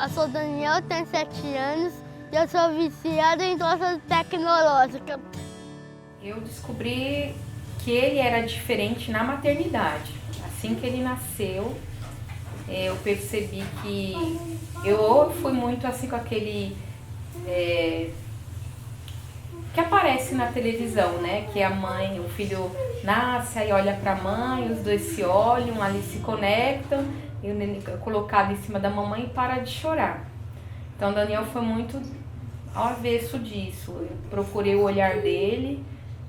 Eu sou Daniel, tenho 7 anos e eu sou viciada em coisas tecnológicas. Eu descobri que ele era diferente na maternidade. Assim que ele nasceu, eu percebi que eu fui muito assim com aquele que aparece na televisão, né? Que a mãe, o filho nasce, aí olha pra mãe, os dois se olham, ali se conectam, e o neném é colocado em cima da mamãe e para de chorar. Então o Daniel foi muito ao avesso disso. Eu procurei o olhar dele,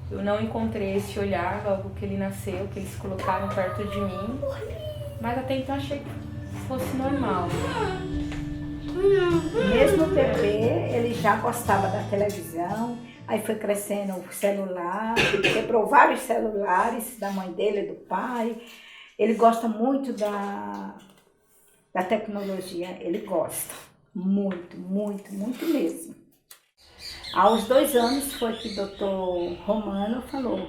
eu não encontrei esse olhar logo que ele nasceu, que eles colocaram perto de mim, mas até então achei que fosse normal. Mesmo o bebê, ele já gostava da televisão, aí foi crescendo o celular, quebrou vários celulares da mãe dele e do pai. Ele gosta muito da tecnologia, ele gosta muito, muito, muito mesmo. Aos 2 anos foi que o doutor Romano falou,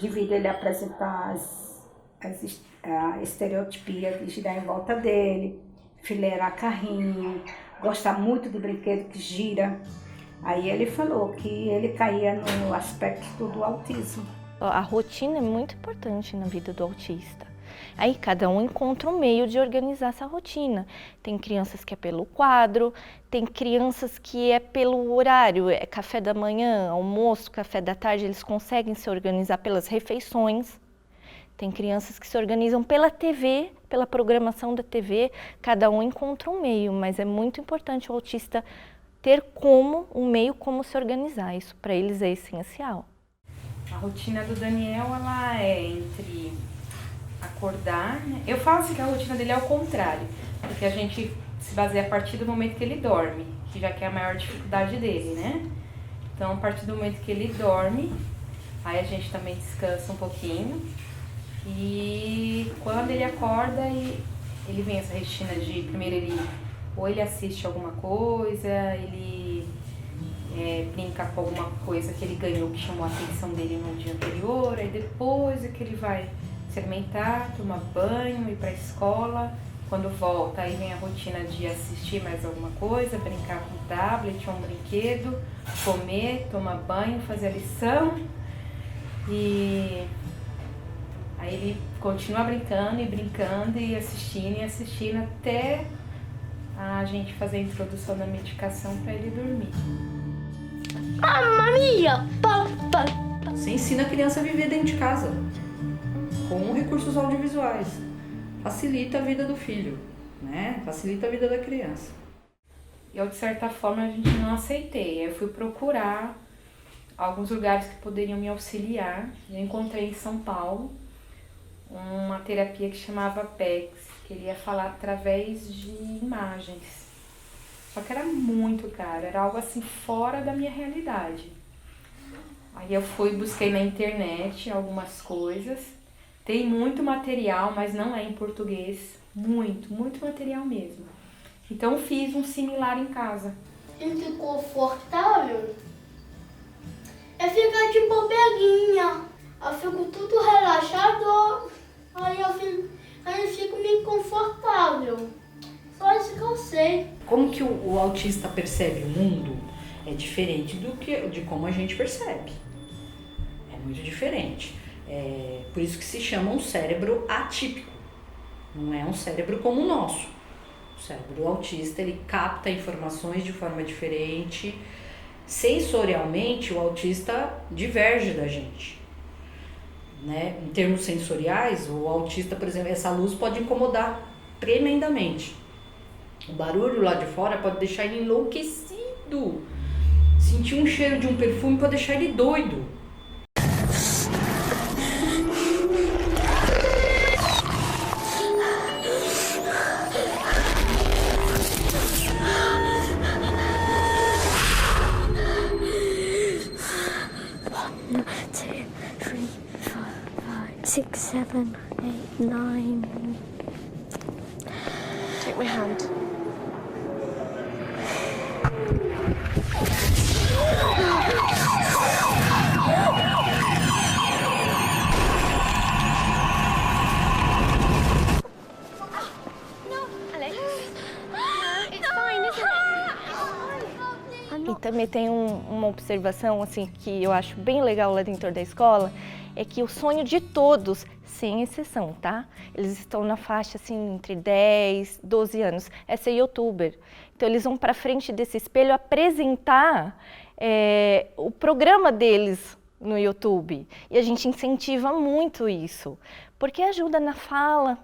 devido a ele apresentar a estereotipia de girar em volta dele, fileirar carrinho, gostar muito do brinquedo que gira. Aí ele falou que ele caía no aspecto do autismo. A rotina é muito importante na vida do autista. Aí cada um encontra um meio de organizar essa rotina. Tem crianças que é pelo quadro, tem crianças que é pelo horário, é café da manhã, almoço, café da tarde, eles conseguem se organizar pelas refeições. Tem crianças que se organizam pela TV, pela programação da TV, cada um encontra um meio, mas é muito importante o autista ter um meio como se organizar, isso para eles é essencial. A rotina do Daniel, ela é entre acordar, né? Eu falo assim que a rotina dele é ao contrário, porque a gente se baseia a partir do momento que ele dorme, que já que é a maior dificuldade dele, né? Então, a partir do momento que ele dorme, aí a gente também descansa um pouquinho, e quando ele acorda, ele vem essa rotina de, primeiro ou ele assiste alguma coisa, ele brinca com alguma coisa que ele ganhou, que chamou a atenção dele no dia anterior, aí depois é que ele vai se alimentar, tomar banho, ir para a escola. Quando volta, aí vem a rotina de assistir mais alguma coisa, brincar com o tablet ou um brinquedo, comer, tomar banho, fazer a lição. E aí ele continua brincando e assistindo até a gente fazer a introdução da medicação para ele dormir. Mamma mia! Você ensina a criança a viver dentro de casa, com recursos audiovisuais. Facilita a vida do filho, né? Facilita a vida da criança. Eu, de certa forma, a gente não aceitei. Eu fui procurar alguns lugares que poderiam me auxiliar. Eu encontrei em São Paulo uma terapia que chamava PEX, que ele ia falar através de imagens. Só que era muito caro, era algo assim fora da minha realidade. Aí eu busquei na internet algumas coisas. Tem muito material, mas não é em português. Muito, muito material mesmo. Então eu fiz um similar em casa. Ele ficou confortável? Eu fico de bobeguinha. Eu fico tudo relaxado. Aí eu fico meio confortável. Só isso que eu sei. Como que o autista percebe o mundo é diferente de como a gente percebe. É muito diferente. Por isso que se chama um cérebro atípico. Não é um cérebro como o nosso. O cérebro autista, ele capta informações de forma diferente. Sensorialmente, o autista diverge da gente. Né? Em termos sensoriais, o autista, por exemplo, essa luz pode incomodar tremendamente. O barulho lá de fora pode deixar ele enlouquecido. Sentir um cheiro de um perfume pode deixar ele doido. Six, 7, 8, 9. Take my hand. No, Alex. No, it's fine. também tem uma observação assim que eu acho bem legal lá dentro da escola, é que o sonho de todos, sem exceção, tá? Eles estão na faixa assim entre 10, 12 anos, é ser youtuber. Então eles vão para frente desse espelho apresentar o programa deles no YouTube. E a gente incentiva muito isso, porque ajuda na fala.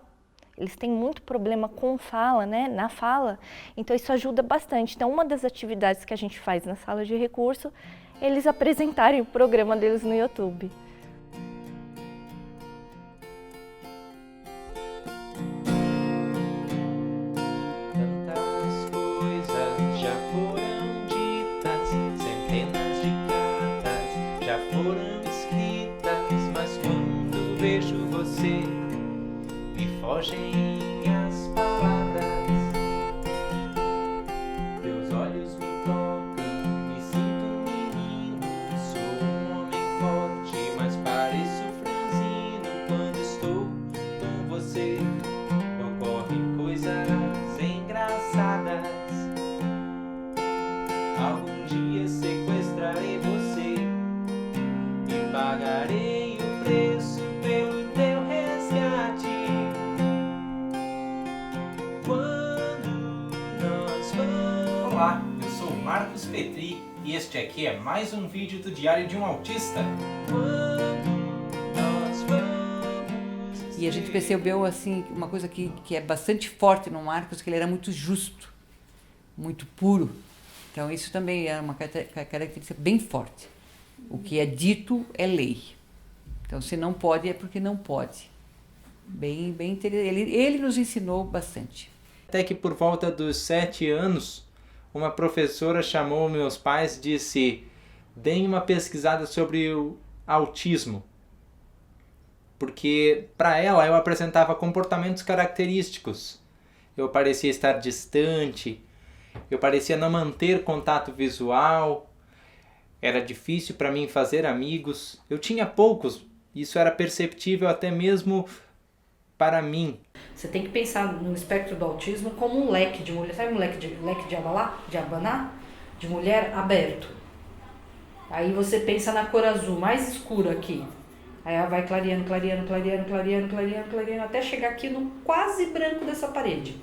Eles têm muito problema com fala, né? Na fala. Então isso ajuda bastante. Então uma das atividades que a gente faz na sala de recurso, eles apresentarem o programa deles no YouTube. Tantas coisas já foram ditas, centenas de cartas já foram escritas, mas quando vejo você, me fogem as palavras. Teus olhos me tocam, me sinto um menino. Sou um homem forte, mas pareço franzino. Quando estou com você, ocorrem coisas engraçadas. Algum dia sequestrarei você e pagarei o preço pelo teu resgate. Quando nós vamos... Olá, eu sou o Marcos Petri e este aqui é mais um vídeo do Diário de um Autista. Nós vamos... E a gente percebeu assim uma coisa que é bastante forte no Marcos, que ele era muito justo, muito puro. Então isso também é uma característica bem forte. O que é dito é lei. Então se não pode é porque não pode. Bem interessante. Ele nos ensinou bastante. Até que por volta dos 7 anos, uma professora chamou meus pais e disse: deem uma pesquisada sobre o autismo. Porque para ela eu apresentava comportamentos característicos. Eu parecia estar distante, eu parecia não manter contato visual, era difícil para mim fazer amigos. Eu tinha poucos, isso era perceptível até mesmo para mim. Você tem que pensar no espectro do autismo como um leque de mulher, sabe um leque de abanar? De mulher aberto. Aí você pensa na cor azul mais escura aqui. Aí ela vai clareando, até chegar aqui no quase branco dessa parede.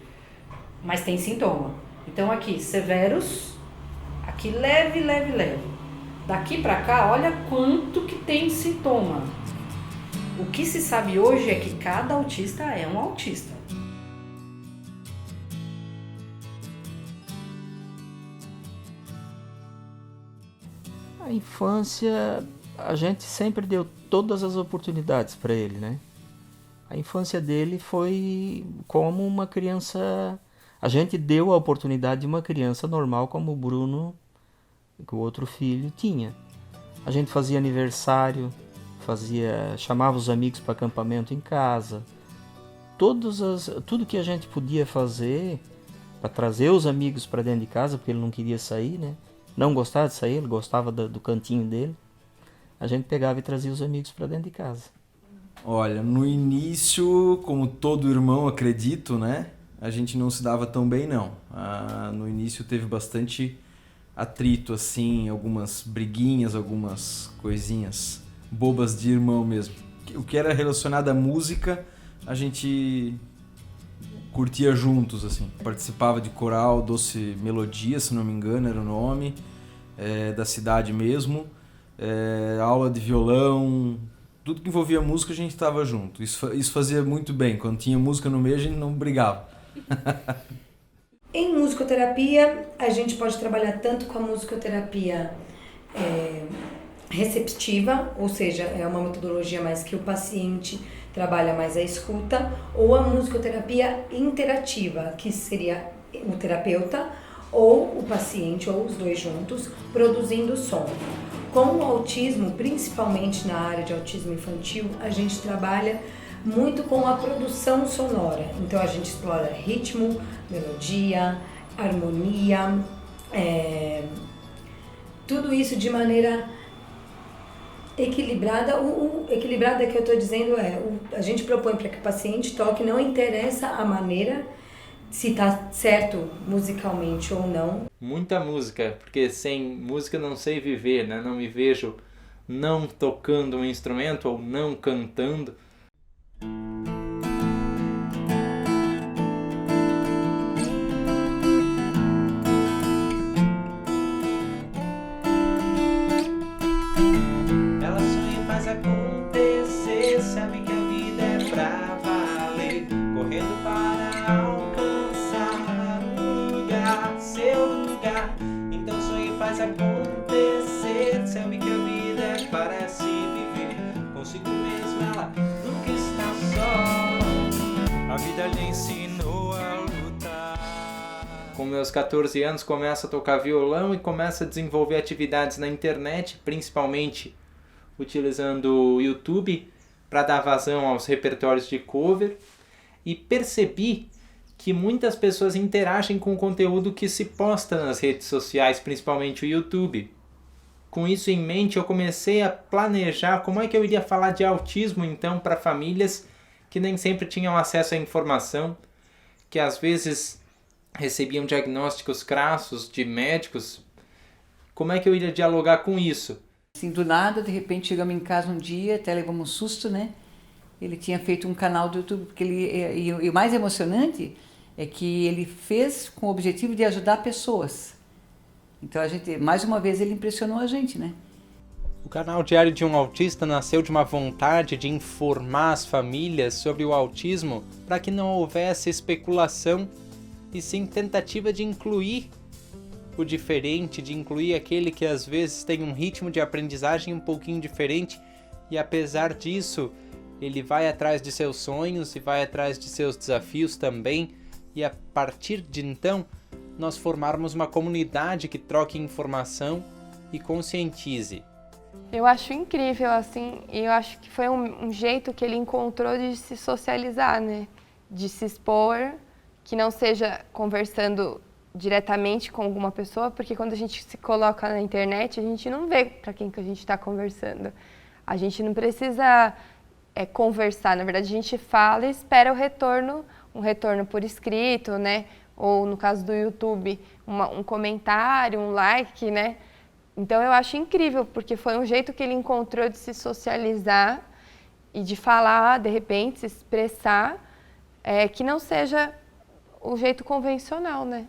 Mas tem sintoma. Então aqui, severos, aqui leve. Daqui pra cá, olha quanto que tem sintoma. O que se sabe hoje é que cada autista é um autista. A infância, a gente sempre deu todas as oportunidades para ele, né? A infância dele foi como uma criança... A gente deu a oportunidade de uma criança normal como o Bruno, que o outro filho, tinha. A gente fazia aniversário, chamava os amigos para acampamento em casa. Tudo que a gente podia fazer para trazer os amigos para dentro de casa, porque ele não queria sair, né? Não gostava de sair, ele gostava do cantinho dele. A gente pegava e trazia os amigos para dentro de casa. Olha, no início, como todo irmão, acredito, né? A gente não se dava tão bem, não. No início teve bastante atrito, assim, algumas briguinhas, algumas coisinhas bobas de irmão mesmo. O que era relacionado à música, a gente curtia juntos, assim. Participava de coral Doce Melodia, se não me engano, era o nome, da cidade mesmo. Aula de violão, tudo que envolvia música a gente estava junto. Isso fazia muito bem. Quando tinha música no meio, a gente não brigava. Em musicoterapia, a gente pode trabalhar tanto com a musicoterapia receptiva, ou seja, é uma metodologia mais que o paciente trabalha mais a escuta, ou a musicoterapia interativa, que seria o terapeuta ou o paciente, ou os dois juntos, produzindo som. Com o autismo, principalmente na área de autismo infantil, a gente trabalha muito com a produção sonora. Então a gente explora ritmo, melodia, harmonia, tudo isso de maneira equilibrada. O equilibrada que eu estou dizendo a gente propõe para que o paciente toque, não interessa a maneira se tá certo musicalmente ou não. Muita música, porque sem música não sei viver, né? Não me vejo não tocando um instrumento ou não cantando. Ela sonha e faz acontecer, sabe que a vida é pra valer, correndo para alcançar um lugar, seu lugar. Então sonha e faz acontecer, sabe que a vida é para se viver, consigo mesmo ela nunca está só, a vida lhe ensinou a lutar. Com meus 14 anos começo a tocar violão e começo a desenvolver atividades na internet, principalmente utilizando o YouTube para dar vazão aos repertórios de cover, e percebi que muitas pessoas interagem com o conteúdo que se posta nas redes sociais, principalmente o YouTube. Com isso em mente, eu comecei a planejar como é que eu iria falar de autismo então para famílias que nem sempre tinham acesso à informação, que às vezes recebiam diagnósticos crassos de médicos. Como é que eu iria dialogar com isso? Assim, do nada, de repente chegamos em casa um dia, até levamos um susto, né? Ele tinha feito um canal do YouTube, porque e o mais emocionante é que ele fez com o objetivo de ajudar pessoas. Então a gente, mais uma vez, ele impressionou a gente, né? O canal Diário de um Autista nasceu de uma vontade de informar as famílias sobre o autismo para que não houvesse especulação e sim tentativa de incluir o diferente, de incluir aquele que às vezes tem um ritmo de aprendizagem um pouquinho diferente e apesar disso ele vai atrás de seus sonhos e vai atrás de seus desafios também, e a partir de então nós formarmos uma comunidade que troque informação e conscientize. Eu acho incrível, assim, e eu acho que foi um jeito que ele encontrou de se socializar, né? De se expor, que não seja conversando diretamente com alguma pessoa, porque quando a gente se coloca na internet, a gente não vê para quem que a gente está conversando. A gente não precisa conversar, na verdade a gente fala e espera um retorno por escrito, né? Ou no caso do YouTube, um comentário, um like, né? Então eu acho incrível, porque foi um jeito que ele encontrou de se socializar e de falar, de repente, se expressar, que não seja o jeito convencional, né?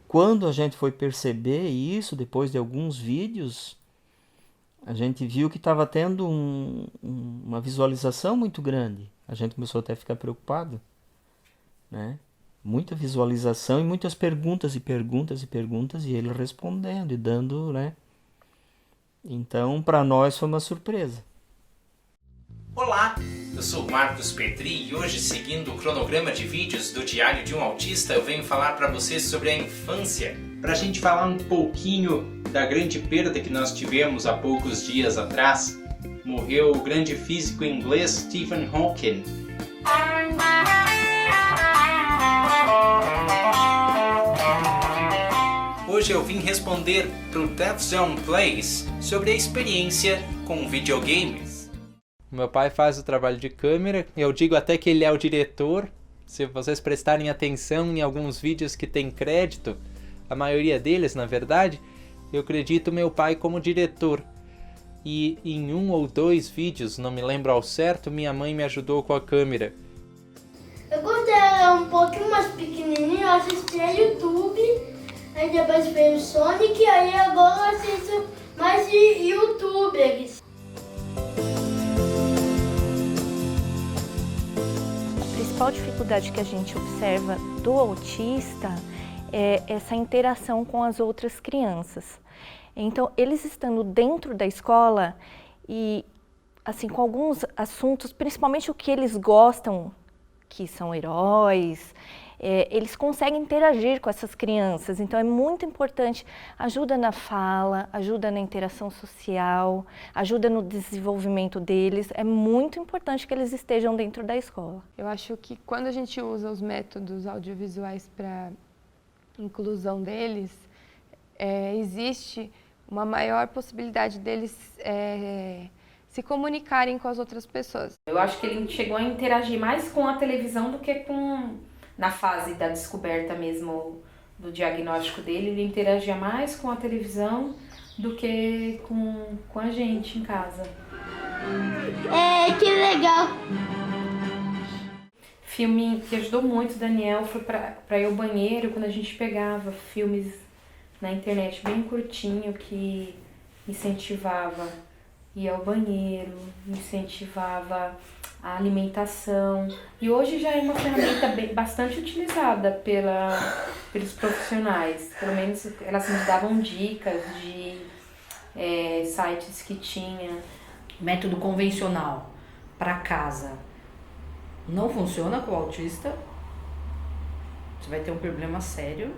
Quando a gente foi perceber isso, depois de alguns vídeos, a gente viu que estava tendo uma visualização muito grande. A gente começou até a ficar preocupado, né? Muita visualização e muitas perguntas e perguntas e perguntas, e ele respondendo e dando, né? Então, para nós foi uma surpresa. Olá, eu sou Marcos Petri e hoje, seguindo o cronograma de vídeos do Diário de um Autista, eu venho falar para vocês sobre a infância. Para a gente falar um pouquinho da grande perda que nós tivemos há poucos dias atrás, morreu o grande físico inglês Stephen Hawking. Hoje eu vim responder para o Deaf Zone Plays sobre a experiência com videogames. Meu pai faz o trabalho de câmera, eu digo até que ele é o diretor. Se vocês prestarem atenção em alguns vídeos que tem crédito, a maioria deles, na verdade, eu acredito meu pai como diretor. E em 1 ou 2 vídeos, não me lembro ao certo, minha mãe me ajudou com a câmera. Eu quando era um pouquinho mais pequenininho, eu assistia YouTube, aí depois veio o Sonic, aí agora eu assisto mais de YouTubers. A principal dificuldade que a gente observa do autista é essa interação com as outras crianças. Então, eles estando dentro da escola e, assim, com alguns assuntos, principalmente o que eles gostam, que são heróis, eles conseguem interagir com essas crianças. Então, é muito importante, ajuda na fala, ajuda na interação social, ajuda no desenvolvimento deles. É muito importante que eles estejam dentro da escola. Eu acho que quando a gente usa os métodos audiovisuais para inclusão deles, existe uma maior possibilidade deles se comunicarem com as outras pessoas. Eu acho que ele chegou a interagir mais com a televisão do que na fase da descoberta mesmo do diagnóstico dele, ele interagia mais com a televisão do que com a gente em casa. Que legal! Filme que ajudou muito o Daniel foi pra ir ao banheiro, quando a gente pegava filmes na internet bem curtinho que incentivava ir ao banheiro, incentivava a alimentação. E hoje já é uma ferramenta bastante utilizada pelos profissionais. Pelo menos elas nos davam dicas de sites que tinha. Método convencional para casa não funciona com o autista. Você vai ter um problema sério.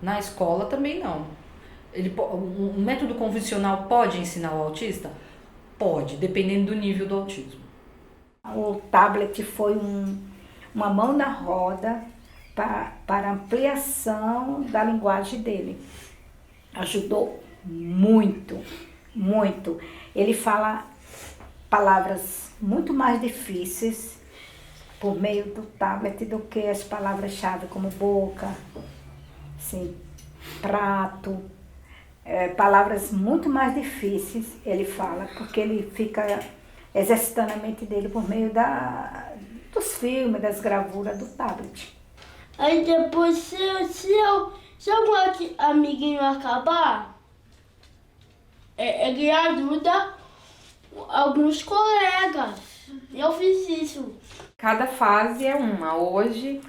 Na escola também não. Um método convencional pode ensinar o autista? Pode, dependendo do nível do autismo. O tablet foi uma mão na roda para ampliação da linguagem dele. Ajudou muito, muito. Ele fala palavras muito mais difíceis por meio do tablet do que as palavras-chave como boca, assim, prato, palavras muito mais difíceis ele fala, porque ele fica exercitando a mente dele por meio dos filmes, das gravuras do tablet. Aí depois, se algum amiguinho acabar, ele ajuda alguns colegas. Eu fiz isso. Cada fase é uma. Hoje,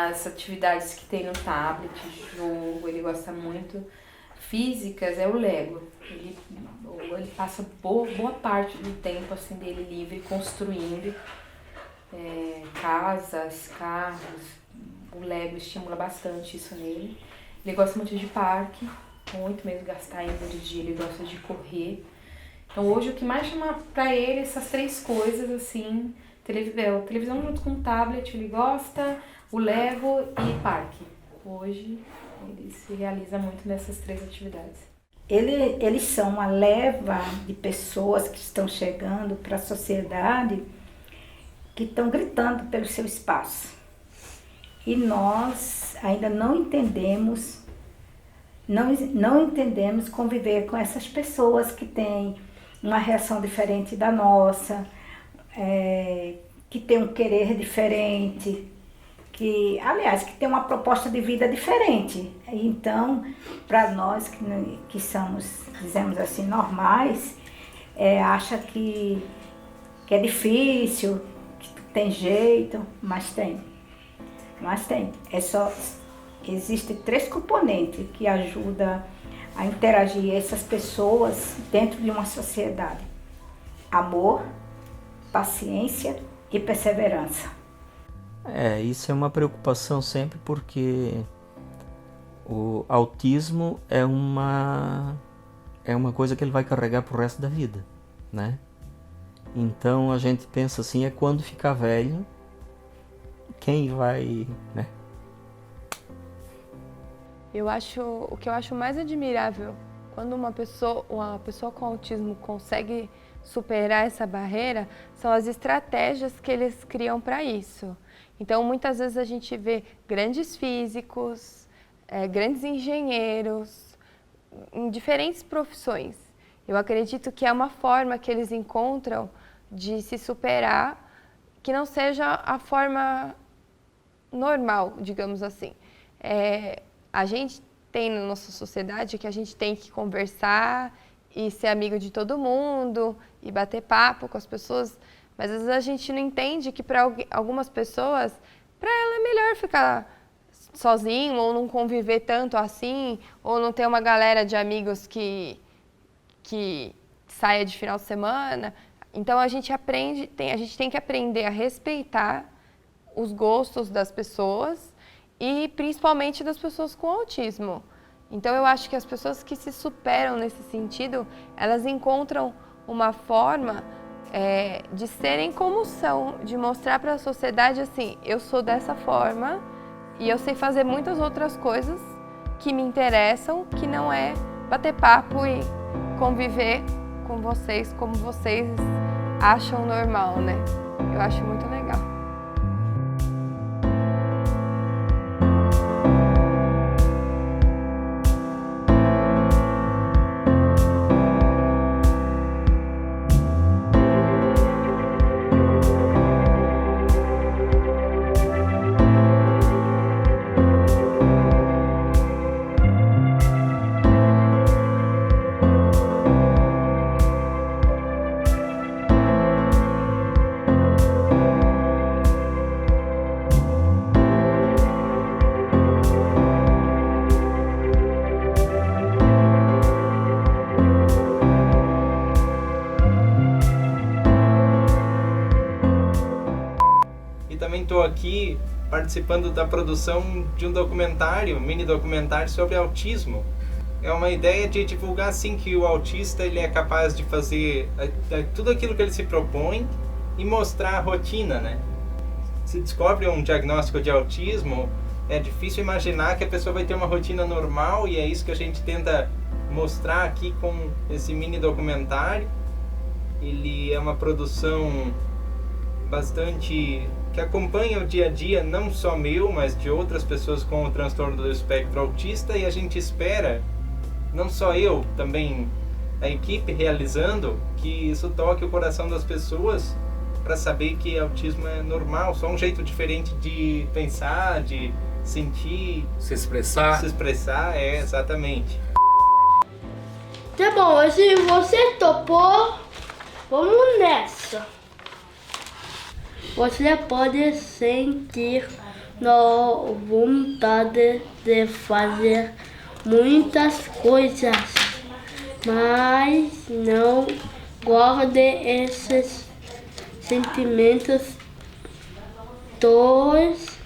as atividades que tem no tablet, jogo, ele gosta muito. Físicas é o Lego. Ele passa boa parte do tempo assim, dele livre construindo casas, carros. O Lego estimula bastante isso nele. Ele gosta muito de parque, muito mesmo, gastar energia, ele gosta de correr. Então hoje o que mais chama pra ele essas três coisas, assim, televisão junto com o tablet, ele gosta, o Lego e parque. Hoje ele se realiza muito nessas três atividades. Eles são uma leva de pessoas que estão chegando para a sociedade que estão gritando pelo seu espaço. E nós ainda não entendemos conviver com essas pessoas que têm uma reação diferente da nossa, que tem um querer diferente, que tem uma proposta de vida diferente. Então, para nós que somos, dizemos assim, normais, acha que é difícil, que tem jeito, mas tem. Existem 3 componentes que ajudam a interagir essas pessoas dentro de uma sociedade: amor, paciência e perseverança. Isso é uma preocupação sempre, porque o autismo é uma coisa que ele vai carregar pro resto da vida, né? Então a gente pensa assim, quando ficar velho, quem vai, né? O que eu acho mais admirável quando uma pessoa com autismo consegue superar essa barreira são as estratégias que eles criam para isso. Então, muitas vezes a gente vê grandes físicos, grandes engenheiros, em diferentes profissões. Eu acredito que é uma forma que eles encontram de se superar, que não seja a forma normal, digamos assim. A gente tem na nossa sociedade que a gente tem que conversar e ser amigo de todo mundo e bater papo com as pessoas, mas às vezes a gente não entende que para algumas pessoas, para ela é melhor ficar sozinho ou não conviver tanto assim, ou não ter uma galera de amigos que saia de final de semana. Então a gente tem que aprender a respeitar os gostos das pessoas e principalmente das pessoas com autismo. Então eu acho que as pessoas que se superam nesse sentido, elas encontram uma forma de serem como são, de mostrar para a sociedade assim, eu sou dessa forma e eu sei fazer muitas outras coisas que me interessam, que não é bater papo e conviver com vocês como vocês acham normal, né? Eu acho muito legal. estou aqui participando da produção de um documentário, mini documentário sobre autismo. É uma ideia de divulgar assim que o autista ele é capaz de fazer tudo aquilo que ele se propõe e mostrar a rotina, né? Se descobre um diagnóstico de autismo, é difícil imaginar que a pessoa vai ter uma rotina normal, e é isso que a gente tenta mostrar aqui com esse mini documentário. Ele é uma produção bastante que acompanha o dia a dia, não só meu, mas de outras pessoas com o transtorno do espectro autista, e a gente espera, não só eu, também a equipe realizando, que isso toque o coração das pessoas para saber que autismo é normal, só um jeito diferente de pensar, de sentir, se expressar. Exatamente. Tá bom, se você topou, vamos nessa. Você pode sentir vontade de fazer muitas coisas, mas não guarde esses sentimentos todos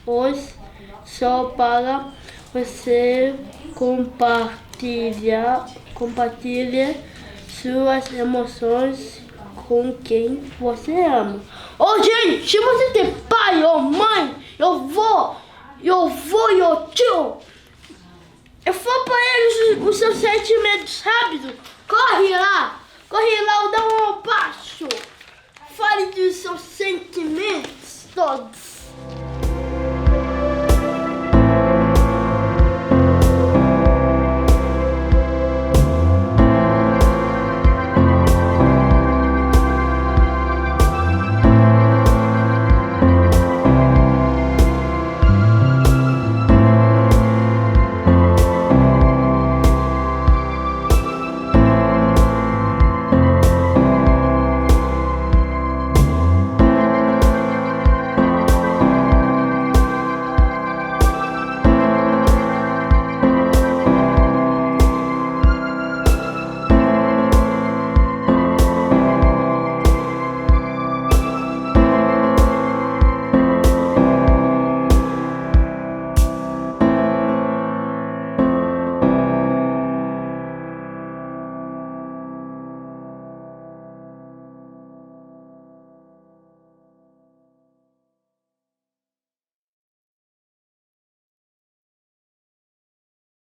só para você compartilhar suas emoções com quem você ama. Gente, se você tem pai ou mãe, eu vou tio, eu for para eles os seus sentimentos rápido, corre lá